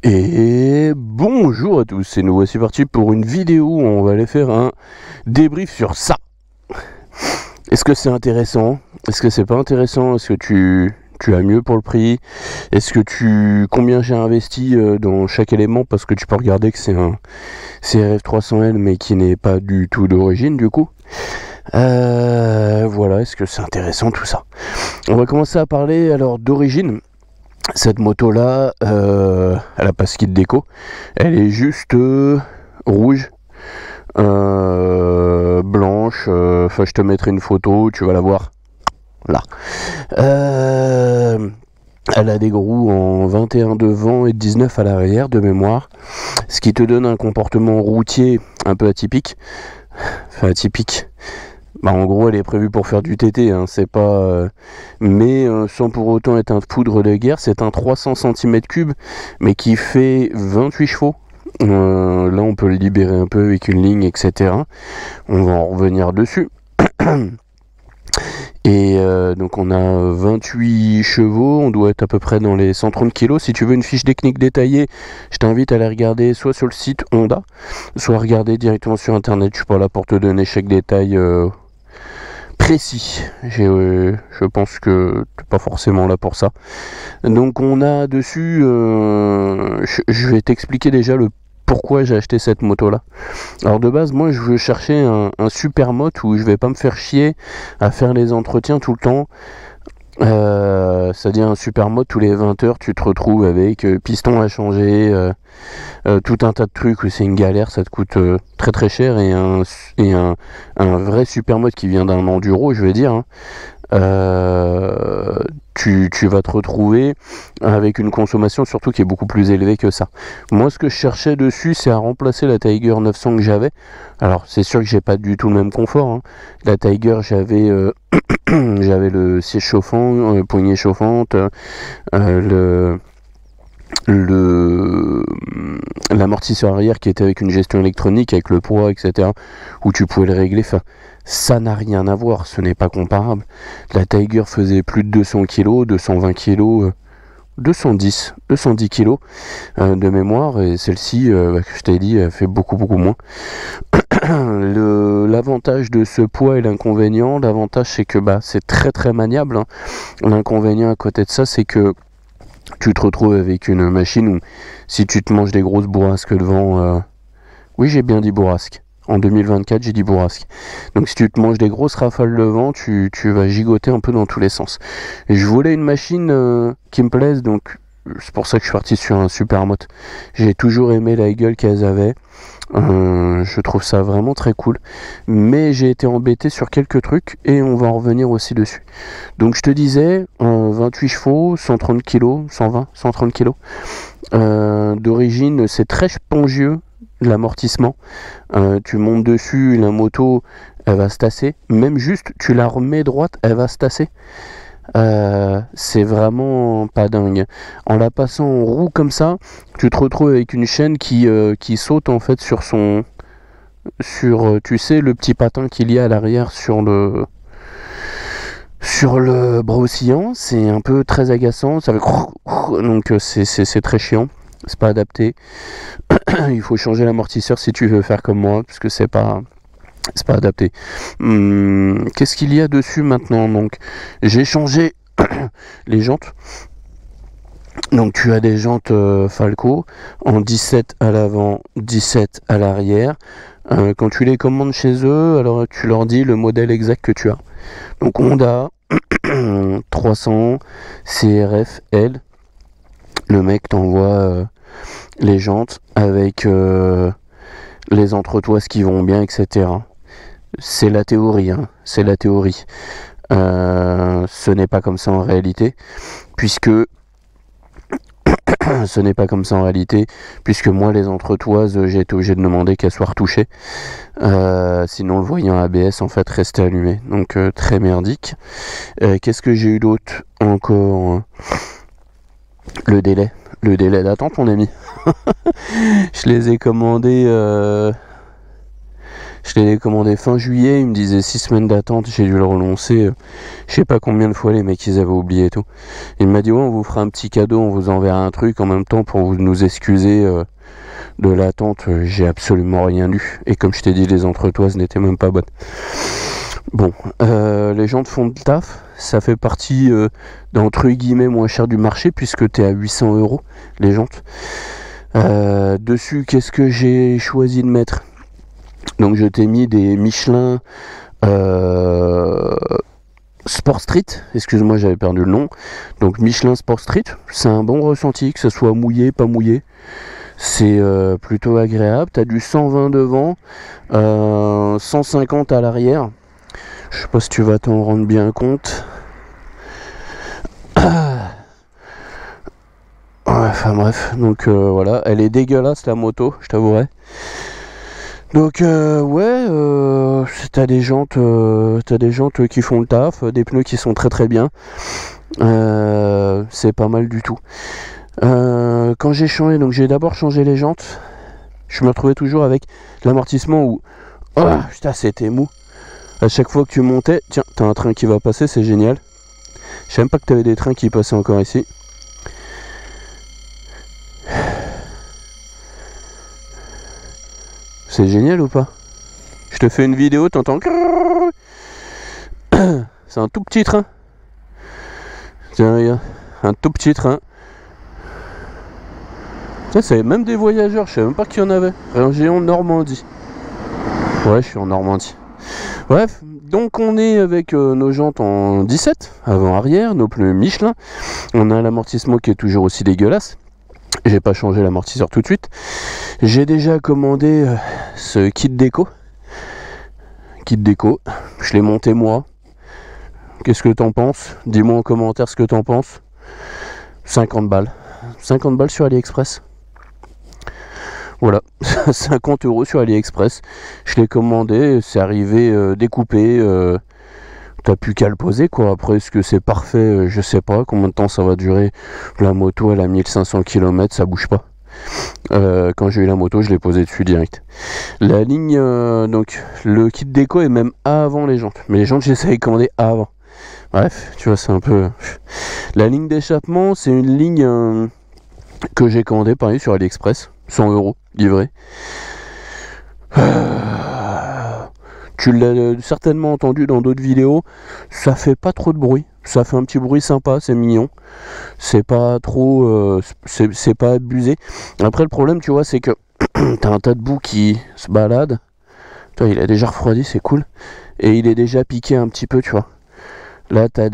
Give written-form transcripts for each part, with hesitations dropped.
Et bonjour à tous, et nous voici partis pour une vidéo où on va aller faire un débrief sur ça. Est-ce que c'est intéressant? Est-ce que c'est pas intéressant? Est-ce que tu as mieux pour le prix? Est-ce que combien j'ai investi dans chaque élément? Parce que tu peux regarder que c'est un CRF 300L mais qui n'est pas du tout d'origine du coup. Voilà, est-ce que c'est intéressant tout ça? On va commencer à parler alors d'origine. Cette moto là, elle a pas ce kit déco, elle est juste rouge, blanche, enfin je te mettrai une photo, tu vas la voir là. Elle a des roues en 21 devant et 19 à l'arrière de mémoire, ce qui te donne un comportement routier un peu atypique, enfin atypique. Bah en gros elle est prévue pour faire du TT, hein, c'est pas mais sans pour autant être un foudre de guerre. C'est un 300 cm3 mais qui fait 28 chevaux. Là on peut le libérer un peu avec une ligne, etc. On va en revenir dessus. Et donc on a 28 chevaux, on doit être à peu près dans les 130 kg. Si tu veux une fiche technique détaillée, je t'invite à la regarder soit sur le site Honda, soit regarder directement sur internet. Je suis pas là pour te donner chaque détail précis. Je pense que t'es pas forcément là pour ça. Donc on a dessus, je vais t'expliquer déjà le pourquoi j'ai acheté cette moto là. Alors de base moi je veux chercher un super moto où je vais pas me faire chier à faire les entretiens tout le temps. C'est-à-dire un super mode tous les 20 heures tu te retrouves avec piston à changer, tout un tas de trucs où c'est une galère, ça te coûte très très cher, et un vrai super mode qui vient d'un enduro, je veux dire, hein, tu vas te retrouver avec une consommation surtout qui est beaucoup plus élevée que ça. Moi ce que je cherchais dessus, c'est à remplacer la Tiger 900 que j'avais. Alors c'est sûr que j'ai pas du tout le même confort, hein. La Tiger j'avais j'avais le siège chauffant, poignée chauffante, l'amortisseur arrière qui était avec une gestion électronique, avec le poids, etc., où tu pouvais le régler. Enfin, ça n'a rien à voir, ce n'est pas comparable. La Tiger faisait plus de 200 kg, 220 kg, 210 kg de mémoire, et celle-ci, que je t'ai dit, elle fait beaucoup moins. L'avantage de ce poids et l'inconvénient, l'avantage c'est que c'est très très maniable, hein. L'inconvénient à côté de ça, c'est que tu te retrouves avec une machine où si tu te manges des grosses bourrasques devant, oui j'ai bien dit bourrasque, en 2024 j'ai dit bourrasque, donc si tu te manges des grosses rafales de vent, tu vas gigoter un peu dans tous les sens. Et je voulais une machine qui me plaise, donc c'est pour ça que je suis parti sur un super moto. J'ai toujours aimé la gueule qu'elles avaient, je trouve ça vraiment très cool, mais j'ai été embêté sur quelques trucs et on va en revenir aussi dessus. Donc je te disais, 28 chevaux, 130 kg, 120, 130 kg, d'origine c'est très spongieux, l'amortissement, tu montes dessus, la moto elle va se tasser, même juste tu la remets droite, elle va se tasser. C'est vraiment pas dingue. En la passant en roue comme ça, tu te retrouves avec une chaîne qui saute en fait sur tu sais, le petit patin qu'il y a à l'arrière sur le bras oscillant. C'est un peu très agaçant, ça fait donc c'est très chiant, c'est pas adapté. Il faut changer l'amortisseur si tu veux faire comme moi, parce que c'est pas adapté. Qu'est-ce qu'il y a dessus maintenant? Donc j'ai changé les jantes. Donc tu as des jantes Falco en 17 à l'avant, 17 à l'arrière. Quand tu les commandes chez eux, alors tu leur dis le modèle exact que tu as. Donc Honda 300 CRF L. Le mec t'envoie les jantes avec les entretoises qui vont bien, etc. C'est la théorie, hein, c'est la théorie. Ce n'est pas comme ça en réalité, puisque moi les entretoises, j'ai été obligé de demander qu'elles soient retouchées, sinon le voyant ABS en fait restait allumé, donc très merdique. Qu'est-ce que j'ai eu d'autre encore? Le délai d'attente, mon ami. Je les ai commandés Je l'ai commandé fin juillet, il me disait 6 semaines d'attente, j'ai dû le relancer, je sais pas combien de fois les mecs ils avaient oublié et tout. Il m'a dit ouais, on vous fera un petit cadeau, on vous enverra un truc en même temps pour vous nous excuser de l'attente. J'ai absolument rien lu, et comme je t'ai dit, les entretoises n'étaient même pas bonnes. Bon, les jantes font de taf, ça fait partie d'entre guillemets moins cher du marché, puisque t'es à 800 € les jantes. Dessus, qu'est-ce que j'ai choisi de mettre? Donc je t'ai mis des Michelin Sport Street, excuse-moi j'avais perdu le nom. Donc Michelin Sport Street, c'est un bon ressenti, que ce soit mouillé, pas mouillé. C'est plutôt agréable, t'as du 120 devant, 150 à l'arrière. Je sais pas si tu vas t'en rendre bien compte. Ouais, enfin bref, donc voilà, elle est dégueulasse la moto, je t'avouerai. Donc ouais, t'as des jantes qui font le taf, des pneus qui sont très très bien. C'est pas mal du tout. Quand j'ai changé, donc j'ai d'abord changé les jantes. Je me retrouvais toujours avec l'amortissement où oh, putain, c'était mou. À chaque fois que tu montais, tiens, t'as un train qui va passer, c'est génial. Je sais même pas que t'avais des trains qui passaient encore ici. C'est génial ou pas? Je te fais une vidéo, t'entends. C'est un tout petit train. Tiens, regarde, un tout petit train. Ça, c'est même des voyageurs, je sais même pas qu'il y en avait. Région Normandie. Ouais, je suis en Normandie. Bref, donc on est avec nos jantes en 17, avant-arrière, nos pneus Michelin. On a l'amortissement qui est toujours aussi dégueulasse. J'ai pas changé l'amortisseur tout de suite. J'ai déjà commandé ce kit déco. Kit déco, je l'ai monté moi. Qu'est-ce que t'en penses? Dis-moi en commentaire ce que t'en penses. 50 balles. 50 balles sur AliExpress. Voilà, 50 € sur AliExpress. Je l'ai commandé, c'est arrivé découpé. T'as plus qu'à le poser quoi. Après, est-ce que c'est parfait? Je sais pas. Combien de temps ça va durer? La moto, elle a 1500 km, ça bouge pas. Quand j'ai eu la moto, je l'ai posé dessus direct. La ligne, donc le kit déco est même avant les jantes. Mais les jantes, j'essaie de commander avant. Bref, tu vois, c'est un peu. La ligne d'échappement, c'est une ligne que j'ai commandée pareil sur AliExpress. 100 € livré. Tu l'as certainement entendu dans d'autres vidéos, ça fait pas trop de bruit, ça fait un petit bruit sympa, c'est mignon, c'est pas trop, c'est pas abusé. Après le problème tu vois c'est que t'as un tas de boue qui se balade, toi il a déjà refroidi, c'est cool, et il est déjà piqué un petit peu tu vois. Là t'as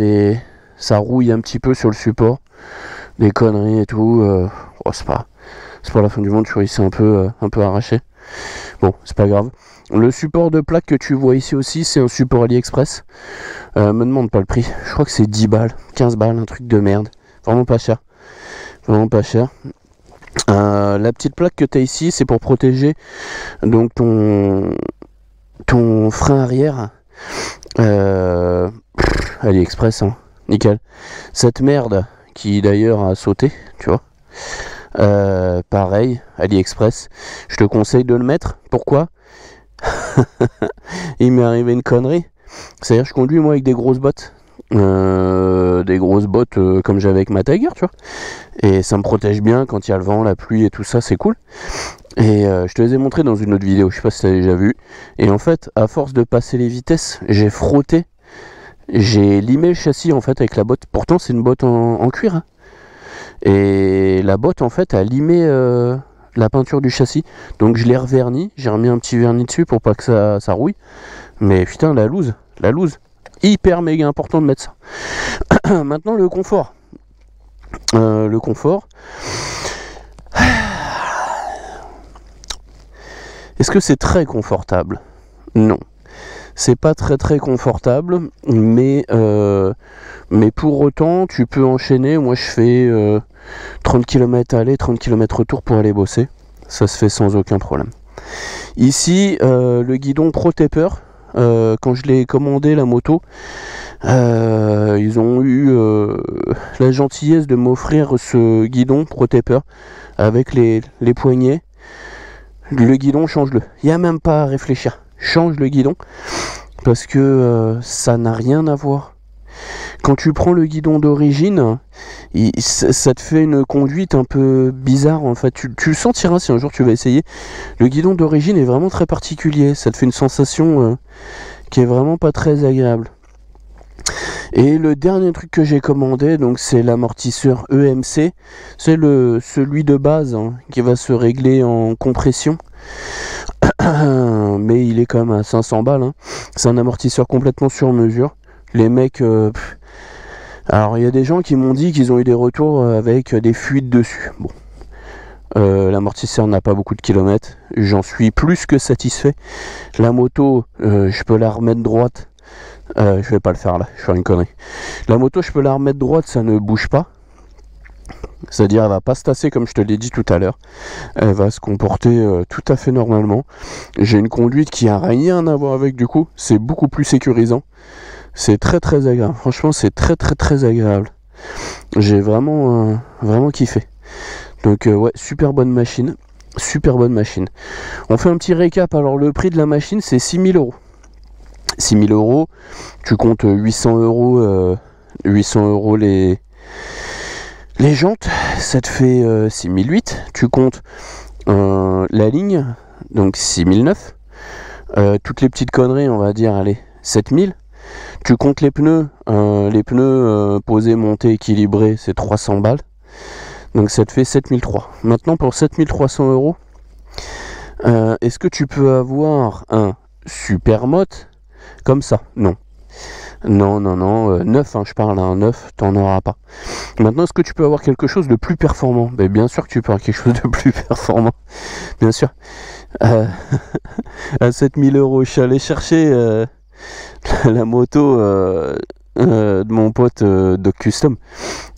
ça rouille un petit peu sur le support, des conneries et tout, oh, c'est pas la fin du monde, tu vois il s'est un peu arraché. Bon, c'est pas grave. Le support de plaque que tu vois ici aussi, c'est un support AliExpress. Me demande pas le prix. Je crois que c'est 10 balles, 15 balles, un truc de merde. Vraiment pas cher. Vraiment pas cher. La petite plaque que tu as ici, c'est pour protéger donc ton frein arrière. AliExpress, hein. Nickel. Cette merde qui d'ailleurs a sauté, tu vois. Pareil, AliExpress. Je te conseille de le mettre. Pourquoi? Il m'est arrivé une connerie. C'est-à-dire je conduis moi avec des grosses bottes. Comme j'avais avec ma Tiger, tu vois. Et ça me protège bien quand il y a le vent, la pluie et tout ça, c'est cool. Et je te les ai montrés dans une autre vidéo, je sais pas si tu as déjà vu. Et en fait, à force de passer les vitesses, j'ai frotté. J'ai limé le châssis en fait avec la botte. Pourtant c'est une botte en cuir. Hein. Et la botte en fait a limé la peinture du châssis. Donc je l'ai reverni, j'ai remis un petit vernis dessus pour pas que ça rouille. Mais putain la loose. Hyper méga important de mettre ça. Maintenant le confort. Est-ce que c'est très confortable? Non. C'est pas très confortable, mais pour autant tu peux enchaîner. Moi je fais 30 km aller, 30 km retour pour aller bosser. Ça se fait sans aucun problème. Ici le guidon ProTaper, quand je l'ai commandé la moto, ils ont eu la gentillesse de m'offrir ce guidon ProTaper avec les poignets. Le guidon, change-le. Il n'y a même pas à réfléchir. change le guidon, parce que ça n'a rien à voir. Quand tu prends le guidon d'origine, ça te fait une conduite un peu bizarre en fait. Tu le sentiras si un jour tu vas essayer. Le guidon d'origine est vraiment très particulier. Ça te fait une sensation qui est vraiment pas très agréable. Et le dernier truc que j'ai commandé, donc c'est l'amortisseur EMC. C'est celui de base hein, qui va se régler en compression. Mais il est quand même à 500 balles. Hein. C'est un amortisseur complètement sur mesure. Les mecs... Alors il y a des gens qui m'ont dit qu'ils ont eu des retours avec des fuites dessus. Bon, l'amortisseur n'a pas beaucoup de kilomètres. J'en suis plus que satisfait. La moto, je peux la remettre droite. Je vais pas le faire là, je vais faire une connerie. La moto, je peux la remettre droite, ça ne bouge pas. C'est-à-dire, elle va pas se tasser comme je te l'ai dit tout à l'heure. Elle va se comporter tout à fait normalement. J'ai une conduite qui a rien à voir avec du coup. C'est beaucoup plus sécurisant. C'est très très agréable. Franchement, c'est très très très agréable. J'ai vraiment vraiment kiffé. Donc ouais, super bonne machine. Super bonne machine. On fait un petit récap. Alors le prix de la machine, c'est 6 000 €. 6 000 €. Tu comptes 800 €. 800 € les jantes. Ça te fait 6 008. Tu comptes la ligne. Donc 6 009. Toutes les petites conneries, on va dire, allez, 7 000. Tu comptes les pneus posés, montés, équilibrés, c'est 300 balles. Donc ça te fait 7003. Maintenant pour 7300 €, est-ce que tu peux avoir un Supermoto comme ça? Non. Non, neuf, hein, je parle à un neuf, t'en auras pas. Maintenant, est-ce que tu peux avoir quelque chose de plus performant? Ben, bien sûr que tu peux avoir quelque chose de plus performant. Bien sûr. À 7000 €, je suis allé chercher... la moto de mon pote Doc Custom.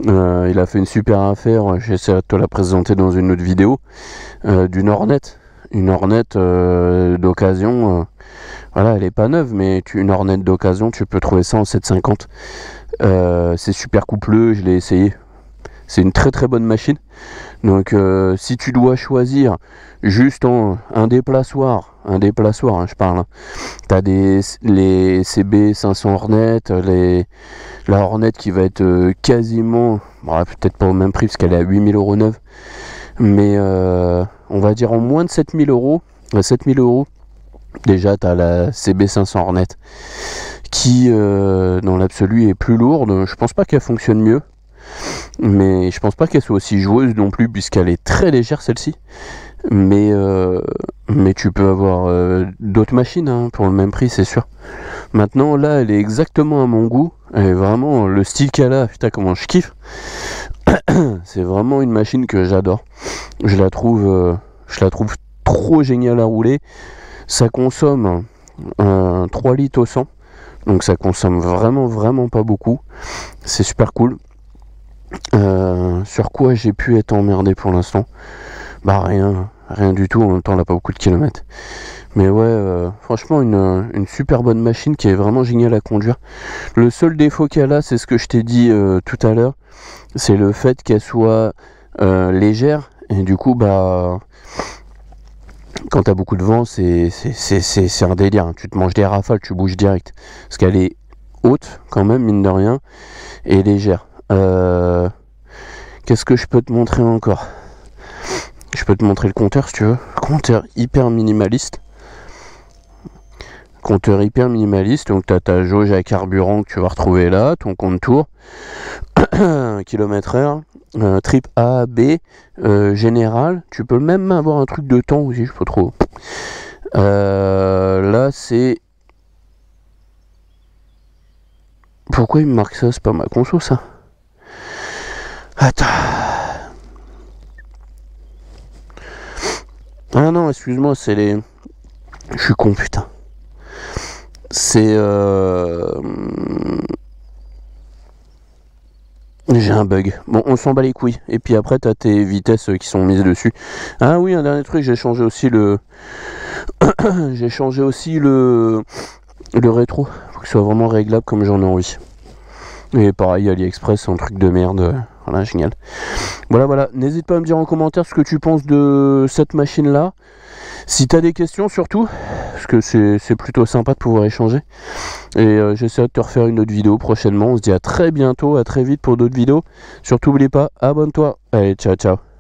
Il a fait une super affaire, j'essaierai de te la présenter dans une autre vidéo, d'une Hornet. Une Hornet d'occasion, voilà, elle est pas neuve, mais une Hornet d'occasion, tu peux trouver ça en 750. C'est super coupleux, je l'ai essayé. C'est une très très bonne machine. Donc si tu dois choisir juste un déplaçoir, hein, je parle, hein. Tu as les CB 500 Hornet, la Hornet qui va être quasiment, bon, peut-être pas au même prix parce qu'elle est à 8000 € neuve, mais on va dire en moins de 7000 €, à 7000 €, déjà tu as la CB 500 Hornet qui dans l'absolu est plus lourde. Je pense pas qu'elle fonctionne mieux, mais je pense pas qu'elle soit aussi joueuse non plus, puisqu'elle est très légère celle-ci. Mais tu peux avoir d'autres machines hein, pour le même prix, c'est sûr. Maintenant là, elle est exactement à mon goût. Elle est vraiment le style qu'elle a. Putain, comment je kiffe. C'est vraiment une machine que j'adore. Je la trouve trop géniale à rouler. Ça consomme 3 litres au 100. Donc ça consomme vraiment vraiment pas beaucoup. C'est super cool. Sur quoi j'ai pu être emmerdé pour l'instant? Bah rien du tout, en même temps elle n'a pas beaucoup de kilomètres. Mais ouais, franchement une super bonne machine qui est vraiment géniale à conduire. Le seul défaut qu'elle a, c'est ce que je t'ai dit tout à l'heure, c'est le fait qu'elle soit légère, et du coup bah quand t'as beaucoup de vent, c'est un délire, hein. Tu te manges des rafales, tu bouges direct, parce qu'elle est haute quand même, mine de rien, et légère. Qu'est-ce que je peux te montrer encore? Je peux te montrer le compteur si tu veux. Compteur hyper minimaliste. Donc tu as ta jauge à carburant que tu vas retrouver là, ton compte tour, km/h, trip A, B, général. Tu peux même avoir un truc de temps aussi, je sais pas trop. Là c'est... Pourquoi il me marque ça? C'est pas ma conso ça. Attends. Ah non, excuse-moi, c'est les... Je suis con, putain. C'est... J'ai un bug. Bon, on s'en bat les couilles. Et puis après, t'as tes vitesses qui sont mises dessus. Ah oui, un dernier truc, j'ai changé aussi le... j'ai changé aussi le rétro. Faut que ce soit vraiment réglable comme j'en ai envie. Et pareil, AliExpress, c'est un truc de merde. Voilà, génial. Voilà. N'hésite pas à me dire en commentaire ce que tu penses de cette machine-là. Si tu as des questions surtout, parce que c'est plutôt sympa de pouvoir échanger. Et j'essaierai de te refaire une autre vidéo prochainement. On se dit à très bientôt, à très vite pour d'autres vidéos. Surtout n'oublie pas, abonne-toi. Allez, ciao ciao.